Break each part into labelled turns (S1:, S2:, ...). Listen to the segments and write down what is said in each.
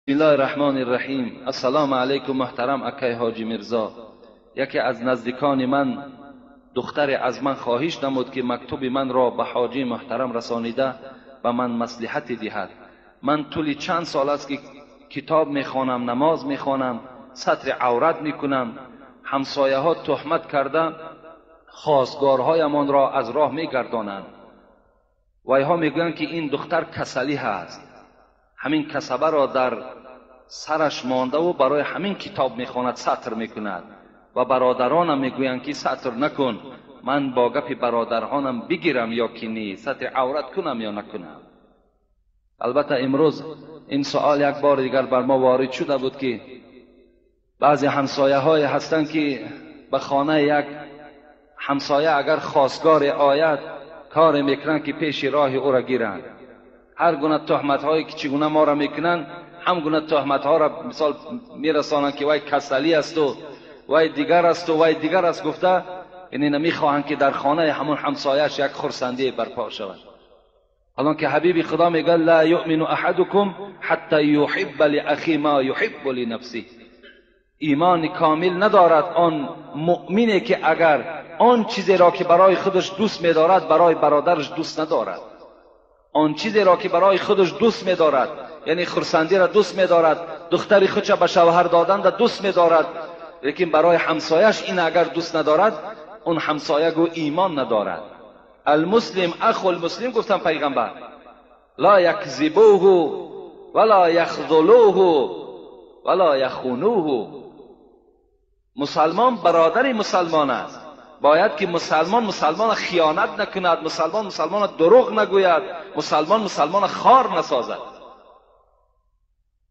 S1: بسم الله الرحمن الرحیم. السلام علیکم محترم اکای حاجی مرزا. یکی از نزدیکان من دختر از من خواهش نمود که مکتوب من را به حاجی محترم رسانیده به من مصلحت دهد. من طول چند سال است که کتاب میخوانم، نماز میخوانم، ستر عورت میکنم. همسایه ها تهمت کرده خواستگارهایمان را از راه میگردانند و اینها میگویند که این دختر کسلی هست. همین کسبه را در سرش مانده و برای همین کتاب میخواند، سطر میکند و برادرانم میگویند که سطر نکن. من با گپ برادرانم بگیرم یا که نی، سطر عورت کنم یا نکنم. البته امروز این سوال یک بار دیگر بر ما وارد شده بود که بعضی همسایه های هستند که به خانه یک همسایه اگر خواستگار آید کار میکنند که پیش راه او را گیرند. هر گونه تهمت هایی که چگونه ما را میکنند، هم گونه تهمت ها را مثال میرسانند که وای کسلی است و وای دیگر است و وای دیگر است گفته، یعنی نمیخواهند که در خانه همون همسایه‌اش یک خرسندی برپا شود. حالان که حبیب خدا میگه لا یؤمن احدکم حتی یحب لاخی ما یحب لنفسه. ایمان کامل ندارد آن مؤمنی که اگر آن چیزی را که برای خودش دوست می‌دارد برای برادرش دوست ندارد. آن چیزی را که برای خودش دوست می‌دارد، یعنی خرسندی را دوست می‌دارد، دختری خودش به شوهر دادن را دوست می‌دارد، لیکن برای همسایش این اگر دوست ندارد، اون همسایه گو ایمان ندارد. المسلم اخو المسلم گفتم پیغمبر، لا یکذبوه ولا یخذلوه ولا یخونوه. مسلمان برادر مسلمان است. باید که مسلمان خیانت نکند، مسلمان دروغ نگوید، مسلمان خار نسازد.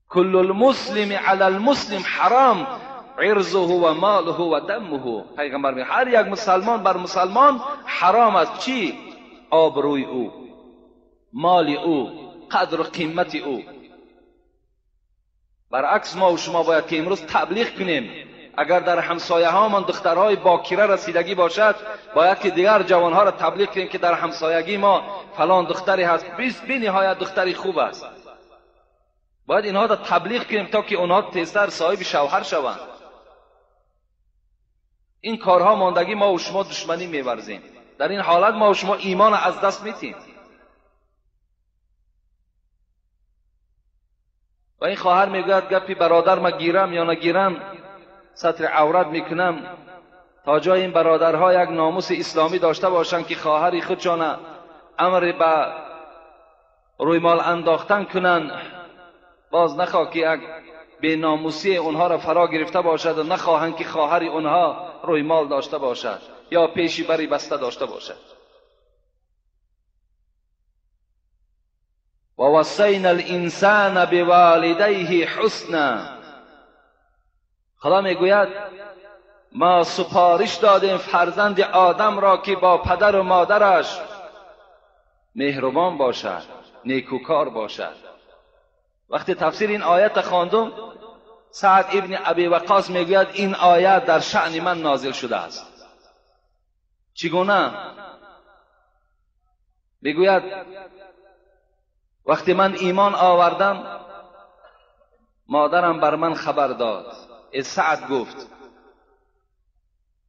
S1: کل المسلم علی المسلم حرام عرضه و ماله و دمه. پیغمبر میگه هر یک مسلمان بر مسلمان حرام است. چی؟ آبروی او، مال او، قدر و قیمت او. برعکس ما و شما باید که امروز تبلیغ کنیم. اگر در همسایه ها من دخترهای باکره رسیدگی باشد، باید که دیگر جوانها را تبلیغ کنیم که در همسایگی ما فلان دختری هست، بی نهایت دختری خوب است. باید اینها را تبلیغ کنیم تا که اونها تیزتر صاحب شوهر شوند. این کارها ماندگی ما و شما دشمنی می‌ورزیم. در این حالت ما و شما ایمان از دست میدیم. و این خواهر میگوید گپی برادر ما گیرم یا نگیرم، ستر عورت میکنم، تا جای این برادرها یک ناموس اسلامی داشته باشند که خواهر خودشان امر به روی مال انداختن کنند، باز نخواه که یک بی ناموسی اونها را فرا گرفته باشد و نخواهند که خواهر اونها روی مال داشته باشد یا پیشی بری بسته داشته باشد. و وصینا الانسان بوالدیه حسنا. خدا میگوید ما سپارش دادیم فرزند آدم را که با پدر و مادرش مهربان باشد، نیکوکار باشد. وقتی تفسیر این آیت خواندم، سعد ابن ابی وقاص میگوید این آیت در شأن من نازل شده است. چگونه؟ میگوید وقتی من ایمان آوردم مادرم بر من خبر داد. سعد گفت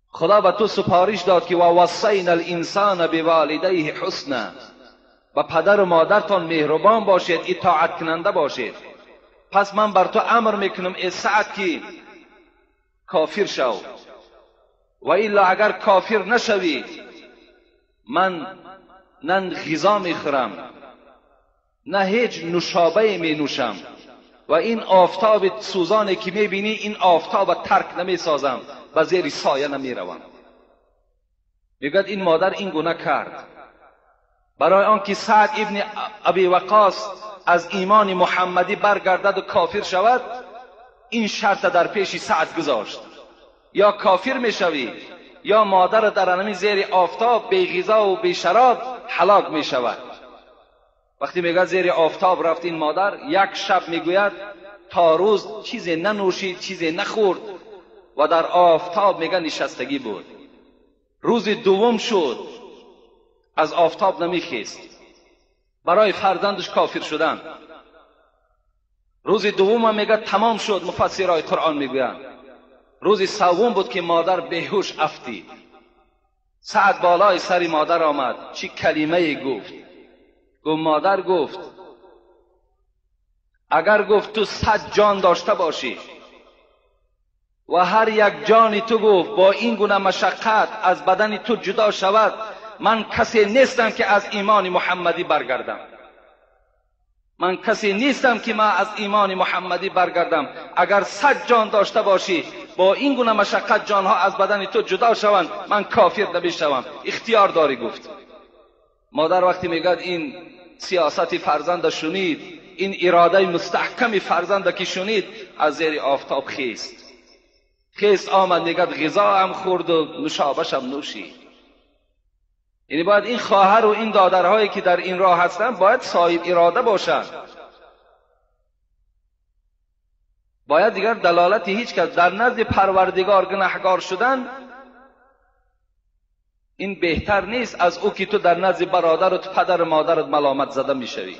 S1: خدا به تو سپارش داد که وصینا الانسان بوالدیه حسنا، با پدر و مادرتان مهربان باشید، اطاعت کننده باشید. پس من بر تو امر میکنم ای سعد که کافر شو، و الا اگر کافر نشوی من نه غذا میخورم نه هیچ نوشابه می نوشم و این آفتاب سوزانی که میبینی این آفتاب ترک نمیسازم، و زیر سایه نمیروم. میگوید این مادر این گونه کرد برای آنکه سعد ابن ابی وقاص از ایمان محمدی برگردد و کافر شود. این شرط در پیش سعد گذاشت، یا کافر میشوی یا مادر در انمی زیر آفتاب بی غذا و بی شراب هلاک میشود. وقتی میگه زیر آفتاب رفت این مادر، یک شب میگوید تا روز چیزی ننوشید، چیزی نخورد و در آفتاب میگه نشستگی بود. روز دوم شد از آفتاب نمیخیست. برای فرزندش کافر شدن. روز دوم میگه تمام شد. مفسرای قرآن میگویند روز سوم بود که مادر بیهوش افتید. سعد بالای سر مادر آمد. چی کلمه گفت؟ مادر گفت اگر گفت تو 100 جان داشته باشی و هر یک جانی تو گفت با این گونه مشقت از بدن تو جدا شود، من کسی نیستم که از ایمان محمدی برگردم. من کسی نیستم که من از ایمان محمدی برگردم. اگر 100 جان داشته باشی با این گونه مشقت جانها از بدن تو جدا شوند، من کافر نمیشوم. اختیار داری گفت. مادر وقتی میگه این سیاست فرزند شنید، این اراده مستحکم فرزند که شنید، از زیر آفتاب خیست آمد. میگه غذا هم خورد و نوشابش هم نوشید. یعنی باید این خواهر و این دادرهایی که در این راه هستند باید صاحب اراده باشند. باید دیگر دلالت هیچ کس در نزد پروردگار گناهکار شدن این بهتر نیست از او که تو در نزد برادرت، پدر و مادرت ملامت زده میشوی.